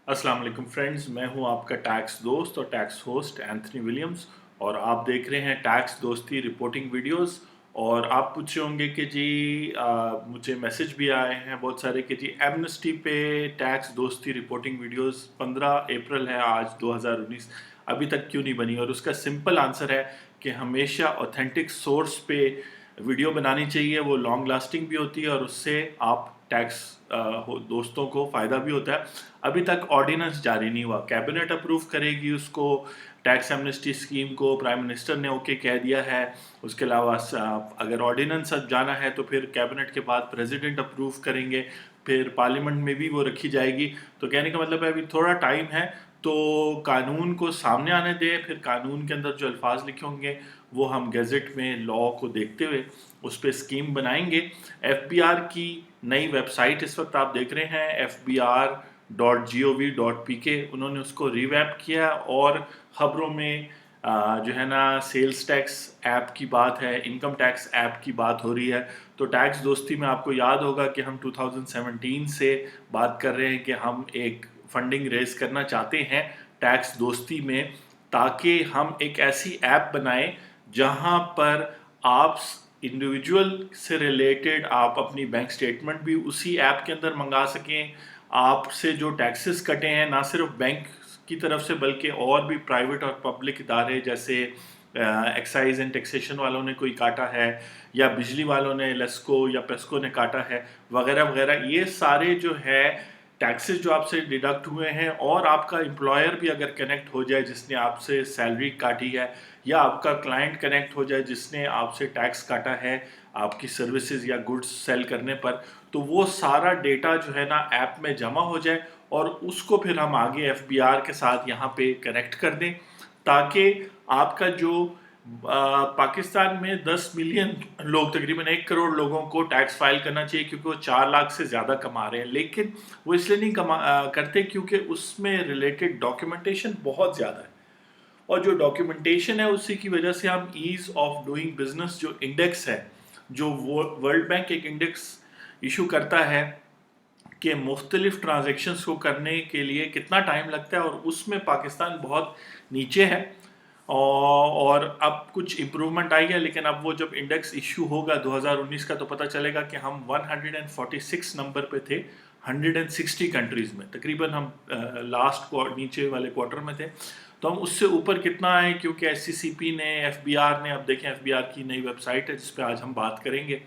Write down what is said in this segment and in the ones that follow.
अस्सलाम वालेकुम फ्रेंड्स, मैं हूं आपका टैक्स दोस्त और टैक्स होस्ट एंथनी विलियम्स। और आप देख रहे हैं टैक्स दोस्ती रिपोर्टिंग वीडियोस। और आप पूछ रहे होंगे कि जी मुझे मैसेज भी आए हैं बहुत सारे कि जी एमनेस्टी पे टैक्स दोस्ती रिपोर्टिंग वीडियोस 15 अप्रैल है आज 2019, अभी तक क्यों नहीं बनी। और उसका सिंपल आंसर है कि हमेशा ऑथेंटिक सोर्स पे वीडियो बनानी चाहिए, वो लॉन्ग लास्टिंग भी होती है और उससे आप टैक्स दोस्तों को फ़ायदा भी होता है। अभी तक ऑर्डिनेंस जारी नहीं हुआ, कैबिनेट अप्रूव करेगी उसको, टैक्स एमनेस्टी स्कीम को प्राइम मिनिस्टर ने ओके कह दिया है। उसके अलावा अगर ऑर्डिनेंस जाना है तो फिर कैबिनेट के बाद प्रेसिडेंट अप्रूव करेंगे, फिर पार्लियामेंट में भी वो रखी जाएगी। तो कहने का मतलब है अभी थोड़ा टाइम है, तो कानून को सामने आने दें, फिर कानून के अंदर जो अल्फाज लिखे होंगे वो हम गैजेट में लॉ को देखते हुए उस पर स्कीम बनाएंगे। एफबीआर की नई वेबसाइट इस वक्त आप देख रहे हैं, fbr.gov.pk, उन्होंने उसको रिवैम्प किया और खबरों में जो है ना सेल्स टैक्स ऐप की बात है, इनकम टैक्स ऐप की बात हो रही है। तो टैक्स दोस्ती में आपको याद होगा कि हम 2017 से बात कर रहे हैं कि हम एक फंडिंग रेज करना चाहते हैं टैक्स दोस्ती में, ताकि हम एक ऐसी ऐप बनाएं जहां पर आप इंडिविजुअल से रिलेटेड आप अपनी बैंक स्टेटमेंट भी उसी ऐप के अंदर मंगा सकें। आपसे जो टैक्सेस कटे हैं ना सिर्फ बैंक की तरफ से बल्कि और भी प्राइवेट और पब्लिक इदारे जैसे एक्साइज एंड टैक्सेशन वालों ने कोई काटा है, या बिजली वालों ने लेस्को या पेस्को ने काटा है, वगैरह वगैरह, ये सारे जो है टैक्सेस जो आपसे डिडक्ट हुए हैं, और आपका एम्प्लॉयर भी अगर कनेक्ट हो जाए जिसने आपसे सैलरी काटी है, या आपका क्लाइंट कनेक्ट हो जाए जिसने आपसे टैक्स काटा है आपकी सर्विसेज या गुड्स सेल करने पर, तो वो सारा डेटा जो है ना ऐप में जमा हो जाए और उसको फिर हम आगे एफबीआर के साथ यहाँ पे कनेक्ट कर दें, ताकि आपका जो पाकिस्तान में 10 मिलियन लोग, तकरीबन 1 करोड़ लोगों को टैक्स फाइल करना चाहिए, क्योंकि वो 4 लाख से ज़्यादा कमा रहे हैं, लेकिन वो इसलिए नहीं करते क्योंकि उसमें रिलेटेड डॉक्यूमेंटेशन बहुत ज़्यादा है। और जो डॉक्यूमेंटेशन है उसी की वजह से हम ईज ऑफ डूइंग बिजनेस जो इंडेक्स है, जो वर्ल्ड बैंक एक इंडेक्स इशू करता है कि मुख्तलिफ ट्रांजेक्शन्स को करने के लिए कितना टाइम लगता है, और उसमें पाकिस्तान बहुत नीचे है। और अब कुछ इम्प्रूवमेंट आई है, लेकिन अब वो जब इंडेक्स इशू होगा 2019 का तो पता चलेगा कि हम 146 नंबर पे थे 160 कंट्रीज़ में, तकरीबन हम लास्ट नीचे वाले क्वार्टर में थे। तो हम उससे ऊपर कितना आए, क्योंकि एससीसीपी ने, एफबीआर ने, अब देखें एफबीआर की नई वेबसाइट है जिस पे आज हम बात करेंगे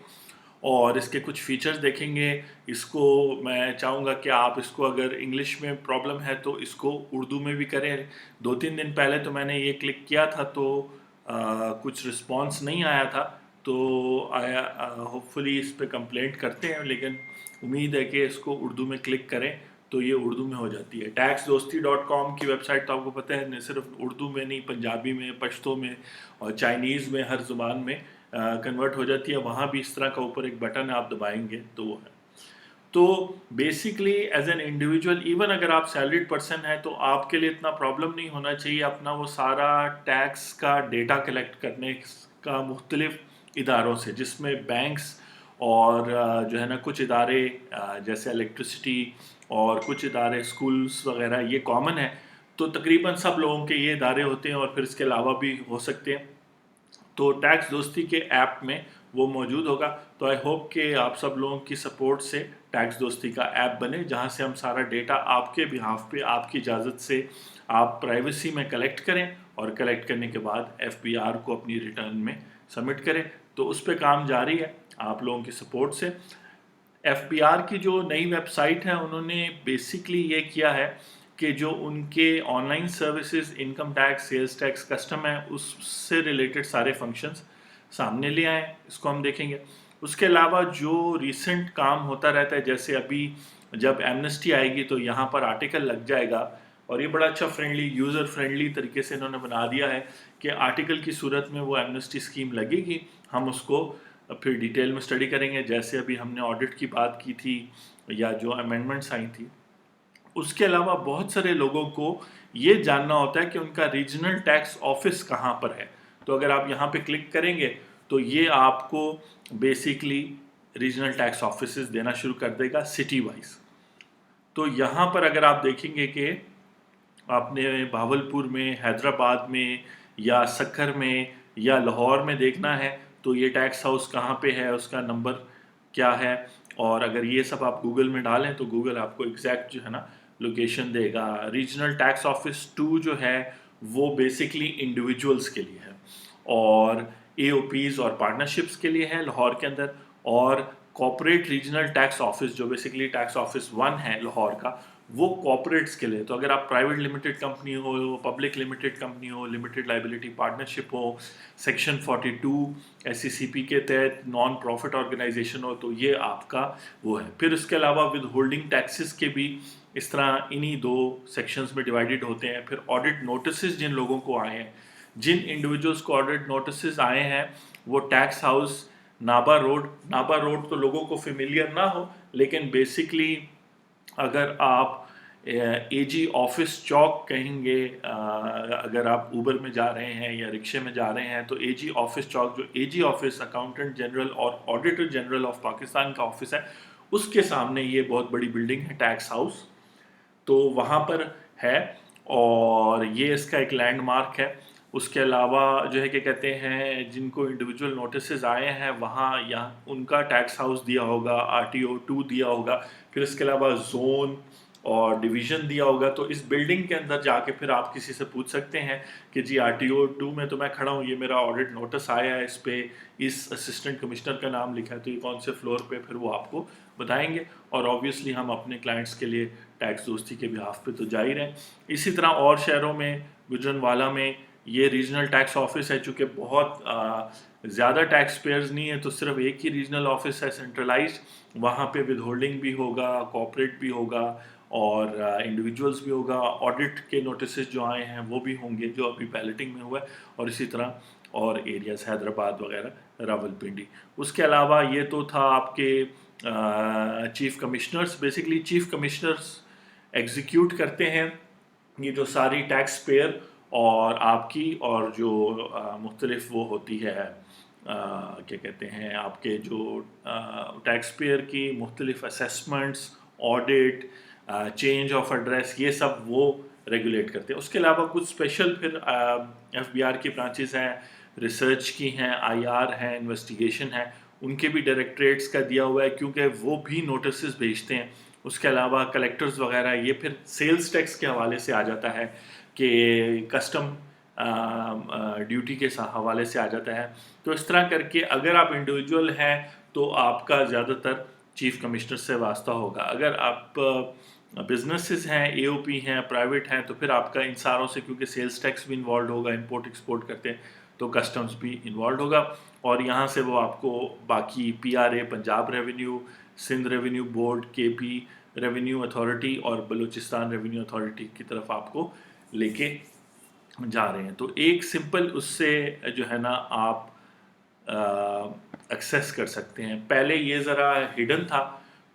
और इसके कुछ फीचर्स देखेंगे। इसको मैं चाहूँगा कि आप इसको, अगर इंग्लिश में प्रॉब्लम है तो इसको उर्दू में भी करें। 2-3 दिन पहले तो मैंने ये क्लिक किया था तो कुछ रिस्पांस नहीं आया था, तो आया, होपफुली इस पे कंप्लेंट करते हैं, लेकिन उम्मीद है कि इसको उर्दू में क्लिक करें तो ये उर्दू में हो जाती है। taxdosti.com की वेबसाइट तो आपको पता है, न सिर्फ उर्दू में नहीं, पंजाबी में, पश्तो में और चाइनीज़ में, हर ज़ुबान में कन्वर्ट हो जाती है। वहाँ भी इस तरह का ऊपर एक बटन है, आप दबाएंगे तो वो है। तो basically as an individual, even अगर आप सैलरीड पर्सन हैं तो आपके लिए इतना प्रॉब्लम नहीं होना चाहिए अपना वो सारा टैक्स का डेटा कलेक्ट करने का मुख्तलिफ इदारों से, जिसमें बैंक्स और जो है ना कुछ इदारे जैसे इलेक्ट्रिसिटी और कुछ इदारे स्कूल्स वगैरह, ये कॉमन है। तो तकरीबन सब लोगों के ये इदारे होते हैं, और फिर इसके अलावा भी हो सकते हैं। तो टैक्स दोस्ती के ऐप में वो मौजूद होगा। तो आई होप कि आप सब लोगों की सपोर्ट से टैक्स दोस्ती का ऐप बने, जहां से हम सारा डेटा आपके बिहाफ पे, आपकी इजाज़त से, आप प्राइवेसी में कलेक्ट करें, और कलेक्ट करने के बाद एफबीआर को अपनी रिटर्न में सबमिट करें। तो उस पर काम जारी है आप लोगों की सपोर्ट से। एफबीआर की जो नई वेबसाइट है, उन्होंने बेसिकली ये किया है कि जो उनके online services, income tax, sales tax, custom है, उससे रिलेटेड सारे फंक्शंस सामने ले आए। इसको हम देखेंगे। उसके अलावा जो रिसेंट काम होता रहता है, जैसे अभी जब एमनेस्टी आएगी तो यहाँ पर आर्टिकल लग जाएगा, और ये बड़ा अच्छा फ्रेंडली, यूज़र फ्रेंडली तरीके से इन्होंने बना दिया है कि आर्टिकल की सूरत में वो एमनेस्टी स्कीम लगेगी। हम उसको फिर डिटेल में स्टडी करेंगे, जैसे अभी हमने ऑडिट की बात की थी या जो अमेंडमेंट्स आई थी। उसके अलावा बहुत सारे लोगों को ये जानना होता है कि उनका रीजनल टैक्स ऑफिस कहाँ पर है। तो अगर आप यहाँ पे क्लिक करेंगे तो ये आपको बेसिकली रीजनल टैक्स ऑफिस देना शुरू कर देगा सिटी वाइज। تو یہاں پر اگر آپ دیکھیں گے کہ آپ نے بھاولپور میں، حیدرآباد میں یا سکھر میں یا لاہور میں دیکھنا ہے تو یہ ٹیکس ہاؤس کہاں پہ ہے، اس کا نمبر کیا ہے، اور اگر یہ سب آپ گوگل میں ڈالیں تو گوگل آپ کو ایگزیکٹ جو ہے نا لوکیشن دے گا۔ ریجنل ٹیکس آفس 2 جو ہے وہ بیسکلی انڈیویجولس کے لیے ہے، اور اے او پیز اور پارٹنرشپس کے لیے ہے لاہور کے اندر، اور کارپوریٹ ریجنل ٹیکس آفس جو بیسکلی ٹیکس آفس 1 ہے لاہور کا، وہ کارپوریٹس کے لیے۔ تو اگر آپ پرائیویٹ لمیٹڈ کمپنی ہو، پبلک لمیٹڈ کمپنی ہو، لمیٹڈ لائبلٹی پارٹنرشپ ہو، سیکشن 42 ایس سی سی پی کے تحت نان پروفٹ آرگنائزیشن ہو، تو یہ آپ کا وہ ہے۔ پھر اس کے علاوہ ود ہولڈنگ ٹیکسز کے بھی اس طرح انہی 2 سیکشنز میں ڈیوائیڈڈ ہوتے ہیں۔ پھر آڈٹ نوٹسز جن لوگوں کو آئے ہیں، جن انڈیویجولس کو آڈٹ نوٹسز آئے ہیں، وہ ٹیکس ہاؤس نابا روڈ تو لوگوں کو فیملیئر نہ ہو، لیکن بیسکلی اگر آپ اے جی آفس چوک کہیں گے، اگر آپ اوبر میں جا رہے ہیں یا رکشے میں جا رہے ہیں تو اے جی آفس چوک، جو اے جی آفس اکاؤنٹنٹ جنرل اور آڈیٹر جنرل آف پاکستان کا آفس ہے، اس کے سامنے یہ بہت بڑی بلڈنگ ہے ٹیکس ہاؤس، تو وہاں پر ہے، اور یہ اس کا ایک لینڈ مارک ہے۔ اس کے علاوہ جو ہے کہ کہتے ہیں جن کو انڈیویجول نوٹسز آئے ہیں وہاں یا ان کا ٹیکس ہاؤس دیا ہوگا، آر ٹی او 2 دیا ہوگا، پھر اس کے علاوہ زون اور ڈویژن دیا ہوگا۔ تو اس بلڈنگ کے اندر جا کے پھر آپ کسی سے پوچھ سکتے ہیں کہ جی آر ٹی او 2 میں تو میں کھڑا ہوں، یہ میرا آڈٹ نوٹس آیا ہے، اس پہ اس اسسٹنٹ کمشنر کا نام لکھا ہے، تو یہ کون سے فلور پہ، پھر وہ آپ کو بتائیں گے۔ اور آبویسلی ہم اپنے کلائنٹس کے لیے ٹیکس دوستی کے بہاف پہ تو جا ہی رہے ہیں۔ اسی طرح اور شہروں میں، گجرانوالہ میں یہ ریجنل ٹیکس آفس ہے، چونکہ بہت زیادہ ٹیکس پیئرز نہیں ہے تو صرف ایک ہی ریجنل آفس ہے سینٹرلائزڈ، وہاں پہ ود ہولڈنگ بھی ہوگا، کارپوریٹ بھی ہوگا اور انڈیویجولس بھی ہوگا، آڈٹ کے نوٹسز جو آئے ہیں وہ بھی ہوں گے جو ابھی بیلٹنگ میں ہوا ہے، اور اسی طرح اور ایریاز حیدرآباد وغیرہ، راولپنڈی۔ اس کے علاوہ یہ تو تھا آپ کے chief commissioners. Basically chief commissioners execute کرتے ہیں یہ جو ساری ٹیکس پیئر اور آپ کی اور جو مختلف وہ ہوتی ہے کیا کہتے ہیں آپ کے جو ٹیکس پیئر کی مختلف assessments, audit, change of address, یہ سب وہ ریگولیٹ کرتے ہیں۔ اس کے علاوہ کچھ اسپیشل پھر ایف بی آر کی برانچز ہیں، ریسرچ کی ہیں، آئی آر ہیں، انویسٹیگیشن ہے، ان کے بھی ڈائریکٹریٹس کا دیا ہوا ہے کیونکہ وہ بھی نوٹسز بھیجتے ہیں۔ اس کے علاوہ کلیکٹرز وغیرہ، یہ پھر سیلز ٹیکس کے حوالے سے آ جاتا ہے کہ کسٹم ڈیوٹی کے حوالے سے آ جاتا ہے۔ تو اس طرح کر کے اگر آپ انڈیویجول ہیں تو آپ کا زیادہ تر چیف کمشنر سے واسطہ ہوگا۔ اگر آپ بزنسز ہیں، اے او پی ہیں، پرائیویٹ ہیں، تو پھر آپ کا ان ساروں سے، کیونکہ سیلز ٹیکس بھی انوالوڈ ہوگا، امپورٹ ایکسپورٹ کرتے ہیں تو کسٹمز بھی انوالوڈ ہوگا، اور یہاں سے وہ آپ کو باقی P R A, Punjab revenue, Sindh revenue board, K P revenue authority اور بلوچستان ریونیو اتھارٹی کی طرف آپ کو لے کے جا رہے ہیں۔ تو ایک سمپل اس سے جو ہے نا آپ ایکسیس کر سکتے ہیں۔ پہلے یہ ذرا ہڈن تھا،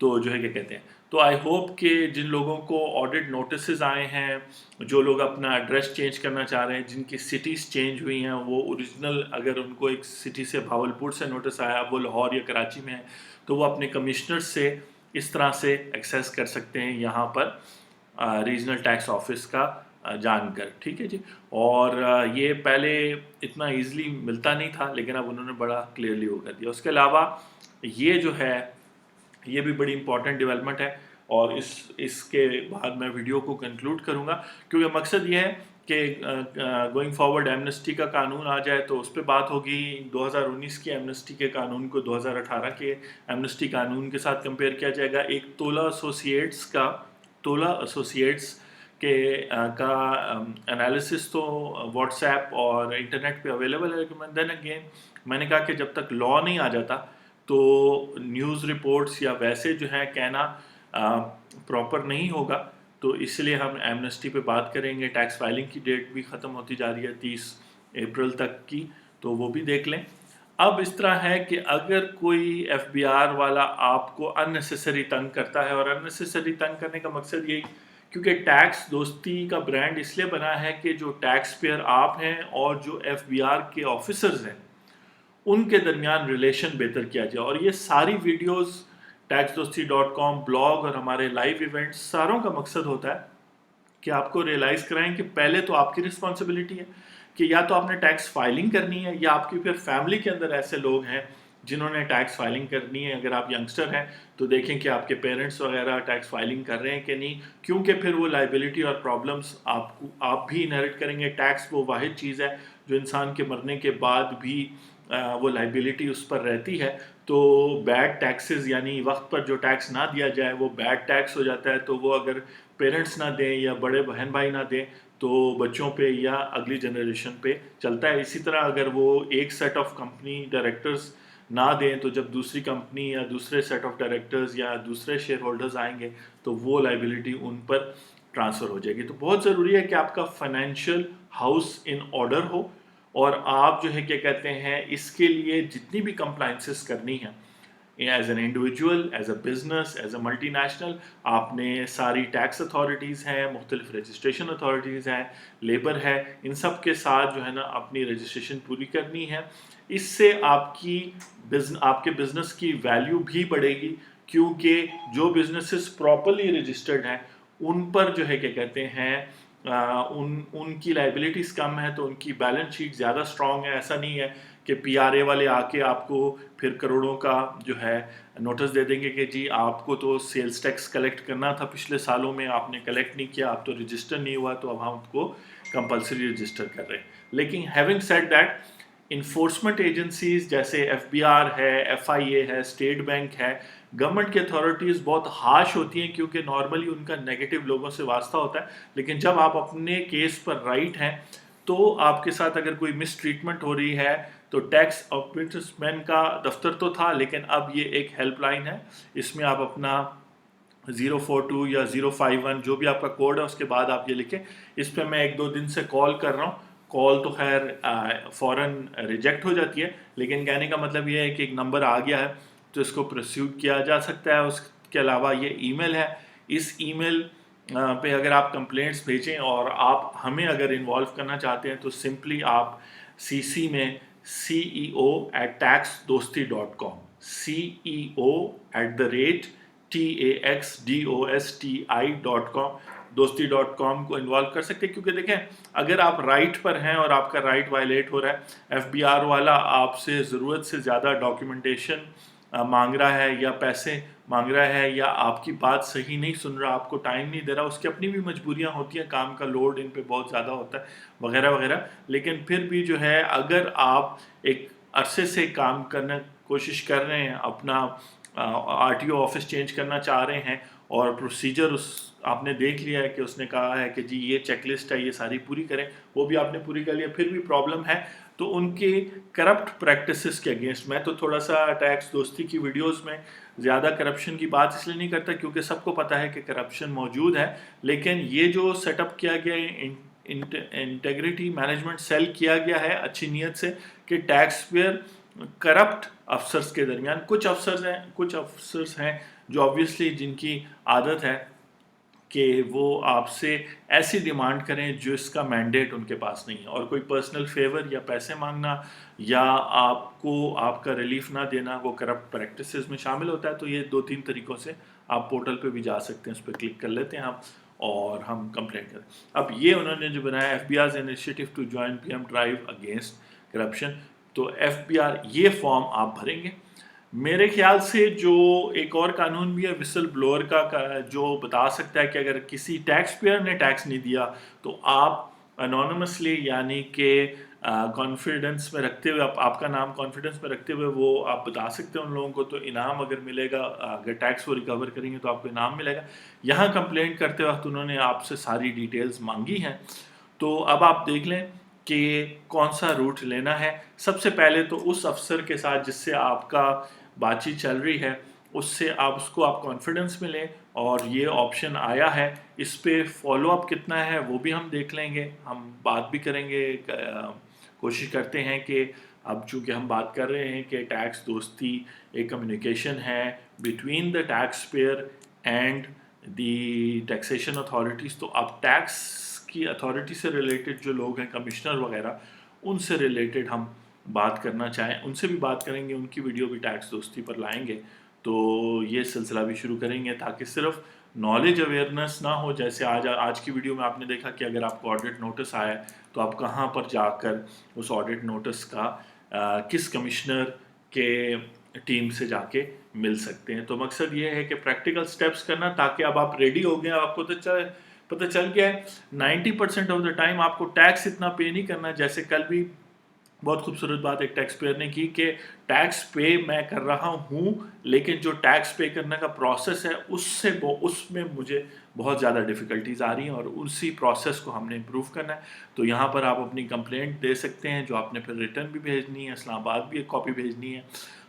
تو جو ہے کہ کہتے ہیں، تو آئی ہوپ کہ جن لوگوں کو آڈٹ نوٹسز آئے ہیں، جو لوگ اپنا ایڈریس چینج کرنا چاہ رہے ہیں، جن کی سٹیز چینج ہوئی ہیں، وہ اوریجنل اگر ان کو ایک سٹی سے بھاولپور سے نوٹس آیا، وہ لاہور یا کراچی میں ہے، تو وہ اپنے کمشنر سے اس طرح سے ایکسیس کر سکتے ہیں یہاں پر ریجنل ٹیکس آفس کا جان کر، ٹھیک ہے جی۔ اور یہ پہلے اتنا ایزلی ملتا نہیں تھا، لیکن اب انہوں نے بڑا کلیئرلی وہ کر دیا۔ اس کے علاوہ یہ جو ہے یہ بھی بڑی امپورٹنٹ ڈیولپمنٹ ہے، اور اس کے بعد میں ویڈیو کو کنکلوڈ کروں گا، کیونکہ مقصد یہ ہے کہ گوئنگ فارورڈ ایمنسٹی کا قانون آ جائے تو اس پہ بات ہوگی۔ 2019 کے ایمنسٹی کے قانون کو 2018 کے ایمنسٹی قانون کے ساتھ کمپیئر کیا جائے گا۔ ایک تولا ایسوسیٹس کا انالیسس تو واٹس ایپ اور انٹرنیٹ پہ اویلیبل ہے، لیکن دین اگین میں نے کہا کہ جب تک لا نہیں آ جاتا تو نیوز رپورٹس یا ویسے جو ہے کہنا پراپر نہیں ہوگا، تو اس لیے ہم ایمنسٹی پہ بات کریں گے۔ ٹیکس فائلنگ کی ڈیٹ بھی ختم ہوتی جا رہی ہے 30 اپریل تک کی، تو وہ بھی دیکھ لیں۔ اب اس طرح ہے کہ اگر کوئی ایف بی آر والا آپ کو اننیسیسری تنگ کرتا ہے، اور اننیسیسری تنگ کرنے کا مقصد یہی، کیونکہ ٹیکس دوستی کا برانڈ اس لیے بنا ہے کہ جو ٹیکس پیئر آپ ہیں اور جو ایف بی آر کے آفیسرز ہیں ان کے درمیان ریلیشن بہتر کیا جائے، اور یہ ساری ویڈیوز taxdosti.com ब्लॉग और हमारे लाइव इवेंट्स सारों का मकसद होता है कि आपको रियलाइज़ कराएं कि पहले तो आपकी रिस्पॉन्सिबिलिटी है कि या तो आपने टैक्स फाइलिंग करनी है, या आपकी फिर फैमिली के अंदर ऐसे लोग हैं जिन्होंने टैक्स फाइलिंग करनी है। अगर आप यंगस्टर हैं तो देखें कि आपके पेरेंट्स वगैरह टैक्स फाइलिंग कर रहे हैं कि नहीं, क्योंकि फिर वो लाइबिलिटी और प्रॉब्लम्स आप भी इनहेरिट करेंगे। टैक्स वो वाहिद चीज़ है जो इंसान के मरने के बाद भी वो लाइबिलिटी उस पर रहती है। तो बैड टैक्सेस यानी वक्त पर जो टैक्स ना दिया जाए वो बैड टैक्स हो जाता है, तो वो अगर पेरेंट्स ना दें या बड़े बहन भाई ना दें तो बच्चों पे या अगली जनरेशन पे चलता है। इसी तरह अगर वो एक सेट ऑफ कंपनी डायरेक्टर्स ना दें तो जब दूसरी कंपनी या दूसरे सेट ऑफ डायरेक्टर्स या दूसरे शेयर होल्डर्स आएंगे तो वो लाइबिलिटी उन पर ट्रांसफ़र हो जाएगी। तो बहुत ज़रूरी है कि आपका फाइनेंशियल हाउस इन ऑर्डर हो, और आप जो है क्या कहते हैं इसके लिए जितनी भी कंप्लाइंसेस करनी है as an individual, as a business, as a multinational, आपने सारी टैक्स अथॉरिटीज़ हैं, मुख्तलिफ रजिस्ट्रेशन अथॉरिटीज़ हैं, लेबर है, इन सब के साथ जो है ना अपनी रजिस्ट्रेशन पूरी करनी है। इससे आपके बिजनेस की वैल्यू भी बढ़ेगी, क्योंकि जो बिजनेसेस प्रॉपरली रजिस्टर्ड हैं उन पर जो है क्या कहते हैं उनकी लाइबिलिटीज़ कम है तो उनकी बैलेंस शीट ज़्यादा स्ट्रॉन्ग है। ऐसा नहीं है कि पीआरए वाले आके आपको फिर करोड़ों का जो है नोटिस दे देंगे कि जी आपको तो सेल्स टैक्स कलेक्ट करना था पिछले सालों में, आपने कलेक्ट नहीं किया, आप तो रजिस्टर नहीं हुआ, तो अब हम आपको कंपलसरी रजिस्टर कर रहे हैं। लेकिन having said that, enforcement agencies जैसे एफबीआर है, एफआईए है, स्टेट बैंक है, गवर्नमेंट की अथॉरिटीज़ बहुत हाश होती हैं क्योंकि नॉर्मली उनका नेगेटिव लोगों से वास्ता होता है। लेकिन जब आप अपने केस पर राइट हैं तो आपके साथ अगर कोई मिस ट्रीटमेंट हो रही है तो टैक्स ऑम्बुड्समैन का दफ्तर तो था, लेकिन अब ये एक हेल्पलाइन है। इसमें आप अपना 042 या 051 जो भी आपका कोड है उसके बाद आप ये लिखें। इस पर मैं 1-2 दिन से कॉल कर रहा हूँ, कॉल तो खैर फ़ौरन रिजेक्ट हो जाती है, लेकिन कहने का मतलब ये है कि एक नंबर आ गया है तो इसको प्रोसीड किया जा सकता है। उसके अलावा ये ईमेल है, इस ईमेल पे अगर आप कंप्लेंट्स भेजें और आप हमें अगर इन्वॉल्व करना चाहते हैं तो सिंपली आप सीसी में CEO@taxdosti.com CEO@taxdosti.com दोस्ती.com को इन्वॉल्व कर सकते हैं। क्योंकि देखें, अगर आप राइट पर हैं और आपका राइट वायलेट हो रहा है, एफबीआर वाला आपसे ज़रूरत से ज़्यादा डॉक्यूमेंटेशन मांग रहा है या पैसे मांग रहा है या आपकी बात सही नहीं सुन रहा, आपको टाइम नहीं दे रहा, उसकी अपनी भी मजबूरियां होती हैं, काम का लोड इन पे बहुत ज़्यादा होता है वगैरह वगैरह। लेकिन फिर भी जो है अगर आप एक अरसे से काम करने कोशिश कर रहे हैं, अपना आरटीओ ऑफिस चेंज करना चाह रहे हैं और प्रोसीजर उस आपने देख लिया है कि उसने कहा है कि जी ये चेकलिस्ट है, ये सारी पूरी करें, वो भी आपने पूरी कर लिया, फिर भी प्रॉब्लम है, तो उनके करप्ट प्रैक्टिसेस के अगेंस्ट मैं तो थोड़ा सा टैक्स दोस्ती की वीडियोस में ज़्यादा करप्शन की बात इसलिए नहीं करता क्योंकि सबको पता है कि करप्शन मौजूद है। लेकिन ये जो सेटअप किया गया है, इंटेग्रिटी मैनेजमेंट सेल किया गया है अच्छी नीयत से कि टैक्स पेयर करप्ट अफसर्स के दरमियान कुछ अफसर्स हैं जो ऑब्वियसली जिनकी आदत है कि वो आपसे ऐसी डिमांड करें जो इसका मैंडेट उनके पास नहीं है, और कोई पर्सनल फेवर या पैसे मांगना या आपको आपका रिलीफ ना देना वो करप्ट प्रैक्टिसेस में शामिल होता है। तो ये 2-3 तरीक़ों से आप पोर्टल पे भी जा सकते हैं, उस पर क्लिक कर लेते हैं हम और हम कंप्लेंट करें। अब ये उन्होंने जो बनाया FBR initiative to join PM drive against corruption, तो एफबीआर ये फॉर्म आप भरेंगे। मेरे ख्याल से जो एक और कानून भी है विसल ब्लोअर का जो बता सकता है कि अगर किसी टैक्स पेयर ने टैक्स नहीं दिया तो आप अनोनिमसली यानी कि कॉन्फिडेंस में रखते हुए आपका नाम कॉन्फिडेंस में रखते हुए वो आप बता सकते हैं उन लोगों को, तो इनाम अगर मिलेगा, अगर टैक्स वो रिकवर करेंगे तो आपको इनाम मिलेगा। यहाँ कंप्लेंट करते वक्त उन्होंने आपसे सारी डिटेल्स मांगी हैं, तो अब आप देख लें कि कौन सा रूट लेना है। सबसे पहले तो उस अफसर के साथ जिससे आपका बातचीत चल रही है उससे आप कॉन्फिडेंस में लें, और ये ऑप्शन आया है, इस पे फॉलो अप कितना है वो भी हम देख लेंगे, हम बात भी करेंगे। कोशिश करते हैं कि अब चूँकि हम बात कर रहे हैं कि टैक्स दोस्ती एक कम्युनिकेशन है between the tax payer and the taxation authorities, तो अब टैक्स की अथॉरिटी से रिलेटेड जो लोग हैं कमिश्नर वगैरह, उनसे रिलेटेड हम बात करना चाहें उनसे भी बात करेंगे, उनकी वीडियो भी टैक्स दोस्ती पर लाएंगे। تو یہ سلسلہ بھی شروع کریں گے تاکہ صرف نالج اویئرنیس نہ ہو. جیسے آج کی ویڈیو میں آپ نے دیکھا کہ اگر آپ کو آڈٹ نوٹس آیا ہے تو آپ کہاں پر جا کر اس آڈٹ نوٹس کا کس کمشنر کے ٹیم سے جا کے مل سکتے ہیں. تو مقصد یہ ہے کہ پریکٹیکل سٹیپس کرنا تاکہ اب آپ ریڈی ہو گئے, آپ کو تو پتہ چل گیا ہے 90% آف دا ٹائم آپ کو ٹیکس اتنا پے نہیں کرنا. جیسے کل بھی بہت خوبصورت بات ایک ٹیکس پیئر نے کی کہ ٹیکس پے میں کر رہا ہوں لیکن جو ٹیکس پے کرنے کا پروسیس ہے اس میں مجھے بہت زیادہ ڈیفیکلٹیز آ رہی ہیں اور اسی پروسیس کو ہم نے امپروو کرنا ہے. تو یہاں پر آپ اپنی کمپلینٹ دے سکتے ہیں جو آپ نے پھر ریٹرن بھی بھیجنی ہے, اسلام آباد بھی ایک کاپی بھیجنی ہے.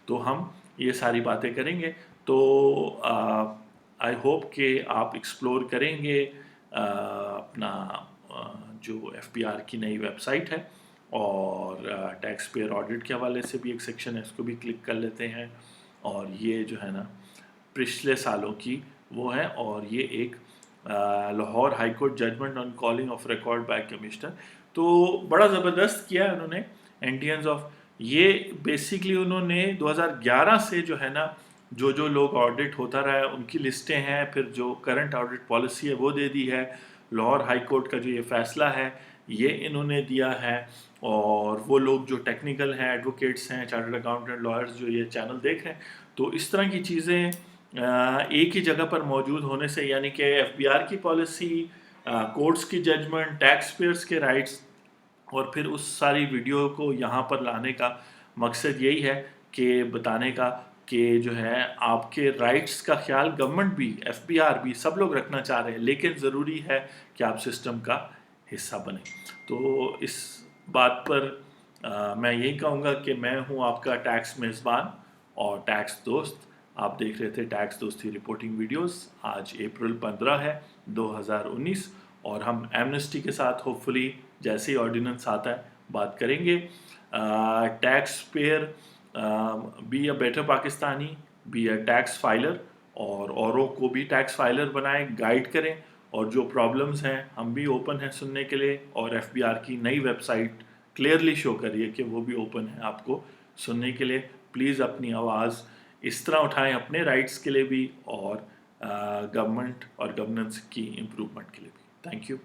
تو ہم یہ ساری باتیں کریں گے. تو آئی ہوپ کہ آپ ایکسپلور کریں گے اپنا جو ایف پی آر کی نئی ویب سائٹ ہے, اور ٹیکس پیئر آڈٹ کے حوالے سے بھی ایک سیکشن ہے, اس کو بھی کلک کر لیتے ہیں. اور یہ جو ہے نا پچھلے سالوں کی وہ ہے, اور یہ ایک Lahore high court judgement on calling of record by commissioner. تو بڑا زبردست کیا ہے انہوں نے انڈینز آف. یہ بیسکلی انہوں نے 2011 سے جو ہے نا جو لوگ آڈٹ ہوتا رہا ہے ان کی لسٹیں ہیں, پھر جو کرنٹ آڈٹ پالیسی ہے وہ دے دی ہے. لاہور ہائی کورٹ کا جو یہ فیصلہ ہے یہ انہوں نے دیا ہے, اور وہ لوگ جو ٹیکنیکل ہیں, ایڈوکیٹس ہیں, چارٹرڈ اکاؤنٹنٹ, لائرز جو یہ چینل دیکھ رہے ہیں, تو اس طرح کی چیزیں ایک ہی جگہ پر موجود ہونے سے, یعنی کہ ایف بی آر کی پالیسی, کورٹس کی ججمنٹ, ٹیکس پیئرس کے رائٹس, اور پھر اس ساری ویڈیو کو یہاں پر لانے کا مقصد یہی ہے کہ بتانے کا کہ جو ہے آپ کے رائٹس کا خیال گورنمنٹ بھی, ایف بی آر بھی, سب لوگ رکھنا چاہ رہے ہیں, لیکن ضروری ہے کہ آپ سسٹم کا حصہ بنیں. تو اس بات پر میں یہی کہوں گا کہ میں ہوں آپ کا ٹیکس میزبان اور ٹیکس دوست. آپ دیکھ رہے تھے ٹیکس دوستی رپورٹنگ ویڈیوز. آج اپریل 15 ہے 2019, اور ہم ایمنسٹی کے ساتھ ہوپ فلی جیسے ہی آرڈیننس آتا ہے بات کریں گے. Taxpayer be a better Pakistani, be a tax filer, اور اوروں کو بھی ٹیکس فائلر بنائیں, گائیڈ کریں, اور جو پرابلمز ہیں ہم بھی اوپن ہیں سننے کے لیے. اور ایف بی آر کی نئی ویب سائٹ کلیئرلی شو کریے کہ وہ بھی اوپن ہے آپ کو سننے کے لیے. پلیز اپنی آواز اس طرح اٹھائیں اپنے رائٹس کے لیے بھی, اور گورنمنٹ اور گورننس کی امپرومنٹ کے لیے بھی. Thank you.